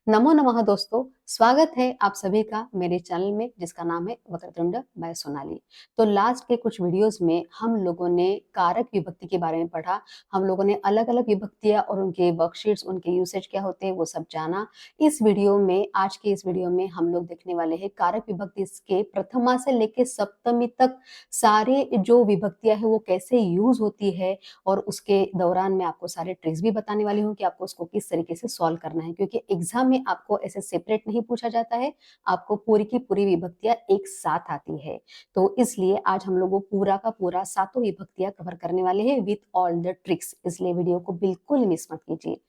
नमो नमः दोस्तों, स्वागत है आप सभी का मेरे चैनल में जिसका नाम है वक्रतुंड बाय सोनाली। तो लास्ट के कुछ वीडियोस में हम लोगों ने कारक विभक्ति के बारे में पढ़ा। हम लोगों ने अलग-अलग विभक्तियां और उनके वर्कशीट्स, उनके यूसेज क्या होते हैं वो सब जाना। इस वीडियो में, आज के इस वीडियो में हम लोग देखने वाले हैं कारक विभक्ति के प्रथमा से लेकर सप्तमी तक सारे जो विभक्तियां हैं वो कैसे यूज होती है, और उसके दौरान मैं आपको सारे ट्रिक्स भी बताने वाली हूँ कि आपको उसको किस तरीके से सॉल्व करना है, क्योंकि एग्जाम में आपको ऐसे सेपरेट नहीं पूछा जाता है, आपको पूरी की पूरी विभक्तियां एक साथ आती है। तो इसलिए आज हम लोग वो पूरा का पूरा सातों विभक्तियां कवर करने वाले हैं विथ ऑल द ट्रिक्स, इसलिए वीडियो को बिल्कुल मिस मत कीजिए।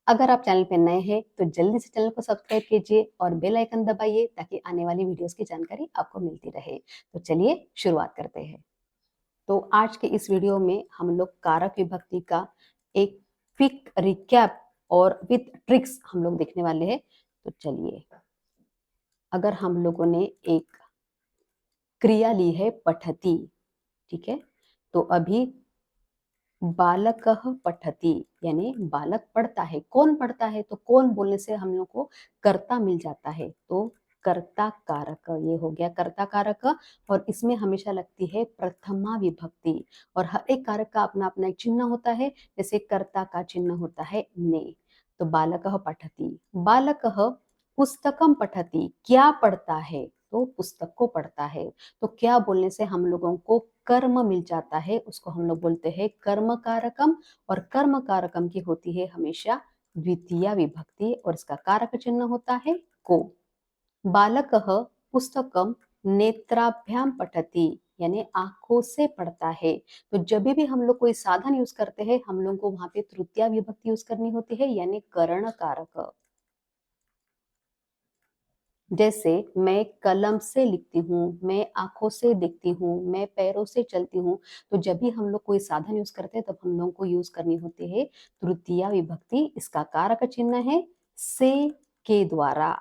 अगर आप चैनल पे नए हैं तो जल्दी से चैनल को सब्सक्राइब कीजिए और बेल आइकन दबाइए ताकि आने वाली वीडियोस की जानकारी आपको मिलती रहे। तो चलिए शुरुआत करते हैं। तो आज के इस वीडियो में हम लोग कारक विभक्ति का एक क्विक रिकैप और विथ ट्रिक्स हम लोग देखने वाले हैं। तो चलिए, अगर हम लोगों ने एक क्रिया ली है पठती, ठीक है, तो अभी बालकः पठति यानी बालक पढ़ता है। कौन पढ़ता है? तो कौन बोलने से हम लोग को कर्ता मिल जाता है, तो कर्ता कारक, ये हो गया कर्ता कारक। और इसमें हमेशा लगती है प्रथमा विभक्ति, और हर एक कारक का अपना अपना एक चिन्ह होता है। जैसे कर्ता का चिन्ह होता है ने। तो बालकः पठति, बालकः पुस्तकम पठति, क्या पढ़ता है? तो पुस्तक को पढ़ता है। तो क्या बोलने से हम लोगों को कर्म मिल जाता है, उसको हम लोग बोलते हैं कर्म कारकम। और कर्म कारकम की होती है हमेशा द्वितीय विभक्ति, और इसका कारक चिन्ह होता है को। बालकः पुस्तकम नेत्राभ्याम पठति, यानी आंखों से पढ़ता है। तो जब भी हम लोग कोई साधन यूज करते हैं, हम लोग को वहां पे तृतीय विभक्ति यूज करनी होती है, यानी करण कारक। जैसे मैं कलम से लिखती हूँ, मैं आंखों से देखती हूँ, मैं पैरों से चलती हूँ। तो जब भी हम लोग कोई साधन यूज करते हैं तब हम लोगों को यूज करनी होती है तृतीया विभक्ति। इसका कारक चिन्ह है से के द्वारा।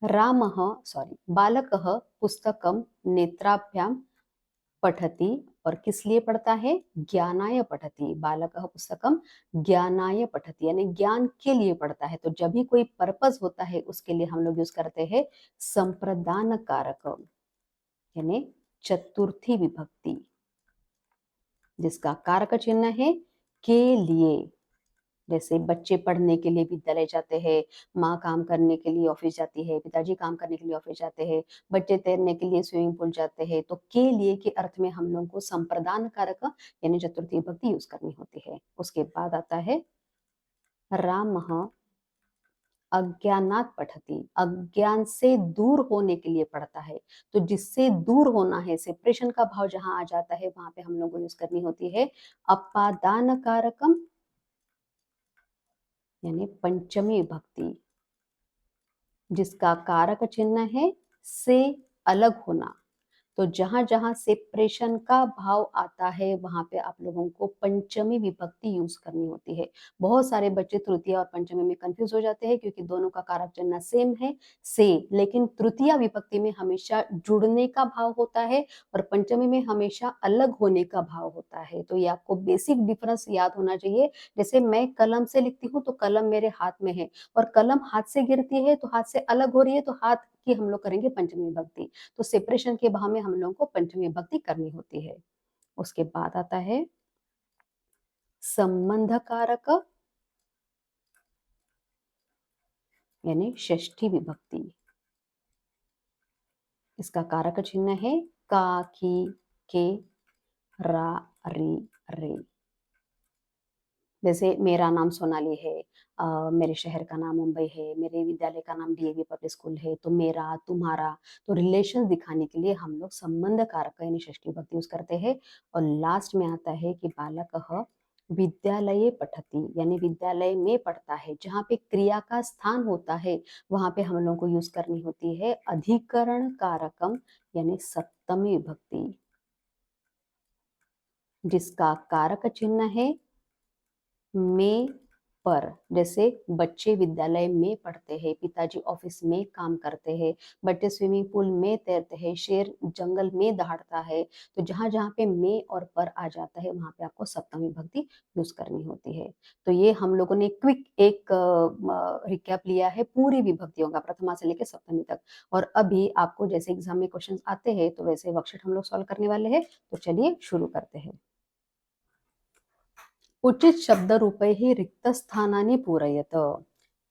रामः सॉरी बालकः पुस्तकम नेत्राभ्याम पठति, और किस लिए पढ़ता है? ज्ञानाय पठति। बालकः पुस्तकम ज्ञानाय पठति, यानी ज्ञान के लिए पढ़ता है। तो जब भी कोई पर्पस होता है उसके लिए हम लोग यूज करते हैं संप्रदान कारक, यानी चतुर्थी विभक्ति, जिसका कारक चिन्ह है के लिए। जैसे बच्चे पढ़ने के लिए विद्यालय जाते हैं, माँ काम करने के लिए ऑफिस जाती है, पिताजी काम करने के लिए ऑफिस जाते हैं, बच्चे तैरने के लिए स्विमिंग पूल जाते हैं। तो के लिए के अर्थ में हम लोगों को संप्रदान कारक यानी चतुर्थी विभक्ति यूज करनी होती है। उसके बाद आता है रामः अज्ञानात पठति, अज्ञान से दूर होने के लिए पढ़ता है। तो जिससे दूर होना है, सेपरेशन का भाव जहां आ जाता है वहां पे हम लोग को यूज करनी होती है अपादान कारकम, यानी पंचमी विभक्ति, जिसका कारक चिन्ह है से अलग होना। तो जहां जहां सेपरेशन का भाव आता है वहां पे आप लोगों को पंचमी विभक्ति यूज करनी होती है। बहुत सारे बच्चे तृतीय और पंचमी में कंफ्यूज हो जाते हैं, क्योंकि दोनों का कारक चिन्ह सेम है से, लेकिन तृतीय विभक्ति में हमेशा जुड़ने का भाव होता है और पंचमी में हमेशा अलग होने का भाव होता है। तो ये आपको बेसिक डिफरेंस याद होना चाहिए। जैसे मैं कलम से लिखती हूँ तो कलम मेरे हाथ में है, और कलम हाथ से गिरती है तो हाथ से अलग हो रही है, तो हाथ की हम लोग करेंगे पंचमी विभक्ति। तो सेपरेशन के भाव में हम लोगों को पंचमी विभक्ति करनी होती है। उसके बाद आता है संबंध कारक, यानी षष्ठी विभक्ति। इसका कारक चिन्ह है का, की, के, रा, री, रे। जैसे मेरा नाम सोनाली है, मेरे शहर का नाम मुंबई है, मेरे विद्यालय का नाम डीएवी पब्लिक स्कूल है। तो मेरा, तुम्हारा, तो रिलेशन दिखाने के लिए हम लोग संबंध कारक यानी षष्ठी विभक्ति यूज करते हैं। और लास्ट में आता है कि बालकः विद्यालये पठति, यानी विद्यालय में पढ़ता है। जहाँ पे क्रिया का स्थान होता है वहां पे हम लोगों को यूज करनी होती है अधिकरण कारकम, यानी सप्तमी विभक्ति, जिसका कारक चिन्ह है में, पर, जैसे बच्चे विद्यालय में पढ़ते हैं, पिताजी ऑफिस में काम करते हैं, बच्चे स्विमिंग पूल में तैरते हैं, शेर जंगल में दहाड़ता है। तो जहाँ-जहाँ पे में और पर आ जाता है वहाँ पे आपको सप्तमी विभक्ति यूज़ करनी होती है। तो ये हम लोगों ने क्विक एक रिकैप लिया है पूरी विभक्तियों का प्रथमा से लेकर सप्तमी तक। और अभी आपको जैसे एग्जाम में क्वेश्चंस आते हैं तो वैसे वर्कशीट हम लोग सॉल्व करने वाले हैं। तो चलिए शुरू करते हैं। उचित शब्दरूपैः रिक्तस्थानानि पूरयत।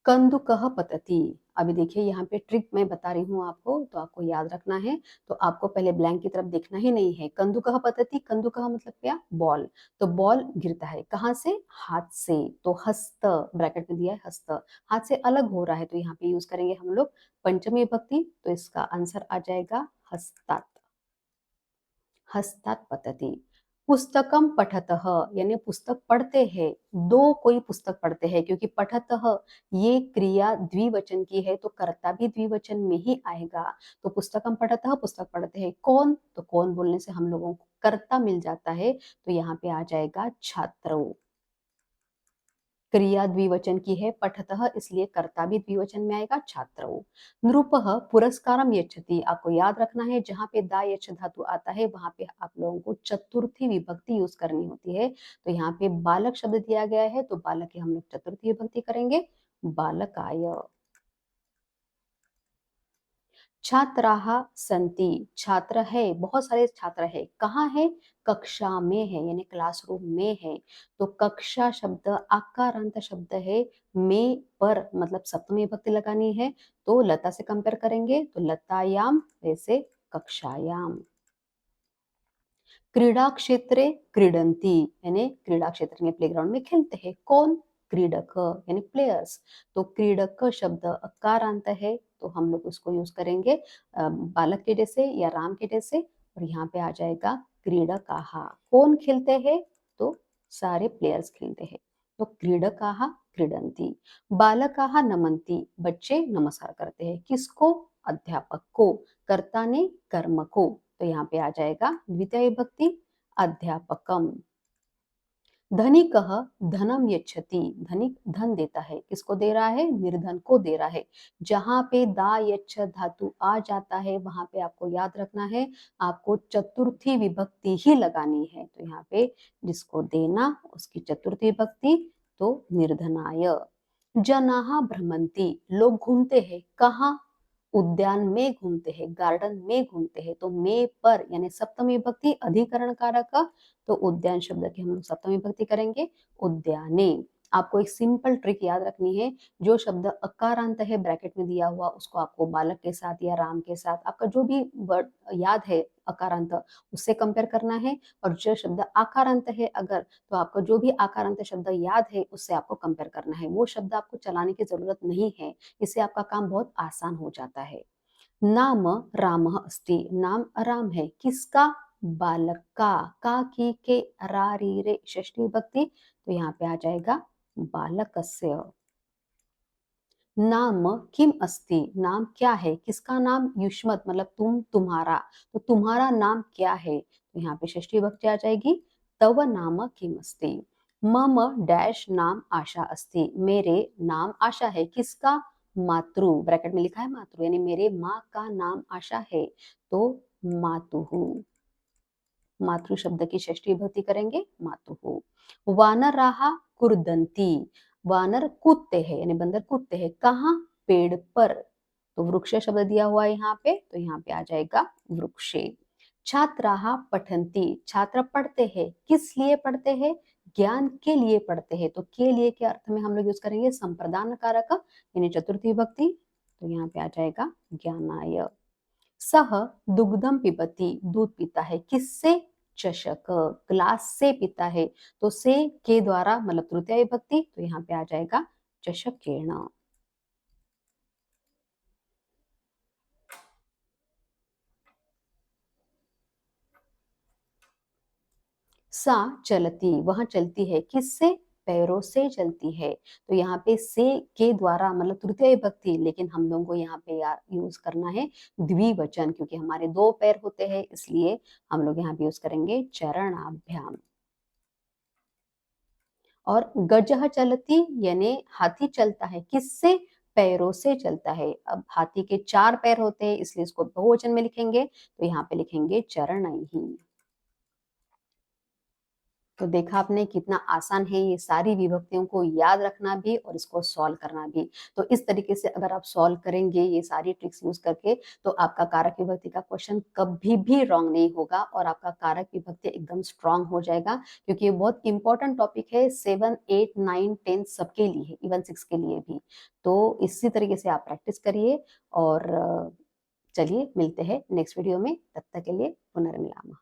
कंदुकः पतति। अभी देखिए यहाँ पे ट्रिक मैं बता रही हूँ आपको, तो आपको याद रखना है। तो आपको पहले ब्लैंक की तरफ देखना ही नहीं है। कंदुकः पतति, कंदुकः मतलब क्या? बॉल। तो बॉल गिरता है कहाँ से? हाथ से। तो हस्त ब्रैकेट में दिया है हस्त, हाथ से अलग हो रहा है, तो यहाँ पे यूज करेंगे हम लोग पंचमी विभक्ति। तो इसका आंसर आ जाएगा हस्तात्। हस्तात् पतति। पुस्तकम पठतः यानी पुस्तक पढ़ते हैं। दो कोई पुस्तक पढ़ते हैं, क्योंकि पठतः ये क्रिया द्विवचन की है तो कर्ता भी द्विवचन में ही आएगा। तो पुस्तकम पठतः पुस्तक पढ़ते हैं। कौन? तो कौन बोलने से हम लोगों को कर्ता मिल जाता है, तो यहाँ पे आ जाएगा छात्रों। क्रिया द्विवचन की है पठतः, इसलिए कर्ता भी द्विवचन में आएगा छात्रों। नृपः पुरस्कारम यच्छति। आपको याद रखना है जहां पे दा यच्छ धातु आता है वहां पे आप लोगों को चतुर्थी विभक्ति यूज करनी होती है। तो यहाँ पे बालक शब्द दिया गया है तो बालक की हम लोग चतुर्थी विभक्ति करेंगे बालकाय। छात्राः सन्ति। छात्र है, बहुत सारे छात्र है। कहाँ है? कक्षा में है, यानी क्लासरूम में है। तो कक्षा शब्द आकारांत शब्द है। में पर मतलब सप्तमी विभक्ति लगानी है, तो लता से कंपेयर करेंगे तो लतायाम, वैसे कक्षायाम। क्रीडा क्षेत्रे क्रीडन्ति, यानी क्रीडा क्षेत्र में प्लेग्राउंड में खेलते हैं। कौन? क्रीडक यानी प्लेयर्स। तो क्रीडक शब्द अकारांत है तो हम लोग उसको यूज करेंगे बालक के जैसे या राम के जैसे, और यहाँ पे आ जाएगा क्रीडकाहा। कौन खेलते हैं? तो सारे प्लेयर्स खेलते हैं। तो क्रीडकाहा क्रीडन्ति। बालकाहा नमन्ति। बच्चे नमस्कार करते हैं। किसको? अध्यापक को। कर्ता ने कर्म को। तो यहाँ पे आ जाएगा द्वितीय विभक्ति अध्यापकम। धनिकः धनम यच्छति। धनिक धन देता है। किसको दे रहा है? निर्धन को दे रहा है। जहां पे दा यच्छ धातु आ जाता है वहां पे आपको याद रखना है, आपको चतुर्थी विभक्ति ही लगानी है। तो यहाँ पे जिसको देना उसकी चतुर्थी विभक्ति, तो निर्धनाय। जनाः भ्रमन्ति। लोग घूमते हैं। कहाँ? उद्यान में घूमते हैं, गार्डन में घूमते हैं। तो में पर यानी सप्तमी विभक्ति अधिकरण कारक, तो उद्यान शब्द की हम लोग सप्तमी विभक्ति करेंगे उद्याने। आपको एक सिंपल ट्रिक याद रखनी है, जो शब्द अकारांत है ब्रैकेट में दिया हुआ उसको आपको बालक के साथ या राम के साथ, आपका जो भी वर्ड याद है अकारांत उससे कंपेयर करना है। और जो शब्द आकारांत है अगर, तो आपको जो भी आकारांत शब्द याद है उससे आपको कंपेयर करना है। वो शब्द आपको चलाने की जरूरत नहीं है, इससे आपका काम बहुत आसान हो जाता है। नाम रामः अस्ति। नाम राम है। किसका? बालक का की के रा री रे षष्ठी विभक्ति, तो यहाँ पे आ जाएगा बालकस्य। नाम किम अस्ति। नाम क्या है? किसका नाम? युष्मत मतलब तुम, तुम्हारा। तो तुम्हारा नाम क्या है? तो यहाँ पे षष्ठी विभक्ति आ जाएगी तव नाम किम अस्ति। मम डैश नाम आशा अस्ति। मेरे नाम आशा है। किसका? मातृ, ब्रैकेट में लिखा है मातृ, यानी मेरे माँ का नाम आशा है। तो मातुहु। मातृ शब्द की षष्ठी विभक्ति करेंगे मातुहु। वानराः कुर्दन्ति। वानर कूदते हैं, यानी बंदर कूदते हैं। कहाँ? पेड़ पर। तो वृक्ष शब्द दिया हुआ है यहाँ पे, तो यहाँ पे आ जाएगा वृक्षे। छात्राः पठन्ति। छात्र पढ़ते हैं। किस लिए पढ़ते हैं? ज्ञान के लिए पढ़ते हैं। तो के लिए के अर्थ में हम लोग यूज करेंगे संप्रदान कारक, यानी चतुर्थी विभक्ति। तो यहाँ पे आ जाएगा ज्ञानाय। सह दुग्धम पिबती। दूध पीता है। किससे? चषक, ग्लास से पीता है। तो से के द्वारा मतलब तृतीय विभक्ति, तो यहाँ पे आ जाएगा चषकेण। सा चलती। वह चलती है। किससे? पैरों से चलती है। तो यहाँ पे से के द्वारा मतलब तृतीय विभक्ति, लेकिन हम लोगों को यहाँ पे यूज करना है द्विवचन, क्योंकि हमारे दो पैर होते हैं, इसलिए हम लोग यहाँ पे यूज करेंगे चरणाभ्याम। और गजह चलती यानी हाथी चलता है किससे? पैरों से चलता है। अब हाथी के 4 पैर होते हैं इसलिए इसको बहुवचन में लिखेंगे, तो यहाँ पे लिखेंगे चरणैः। तो देखा आपने कितना आसान है ये सारी विभक्तियों को याद रखना भी और इसको सॉल्व करना भी। तो इस तरीके से अगर आप सॉल्व करेंगे ये सारी ट्रिक्स यूज करके, तो आपका कारक विभक्ति का क्वेश्चन कभी भी रॉन्ग नहीं होगा और आपका कारक विभक्ति एकदम स्ट्रांग हो जाएगा, क्योंकि ये बहुत इंपॉर्टेंट टॉपिक है 7, 8, 9, 10 सबके लिए, इवन 6 के लिए भी। तो इसी तरीके से आप प्रैक्टिस करिए और चलिए मिलते हैं नेक्स्ट वीडियो में, तब तक के लिए पुनर्मिलामः।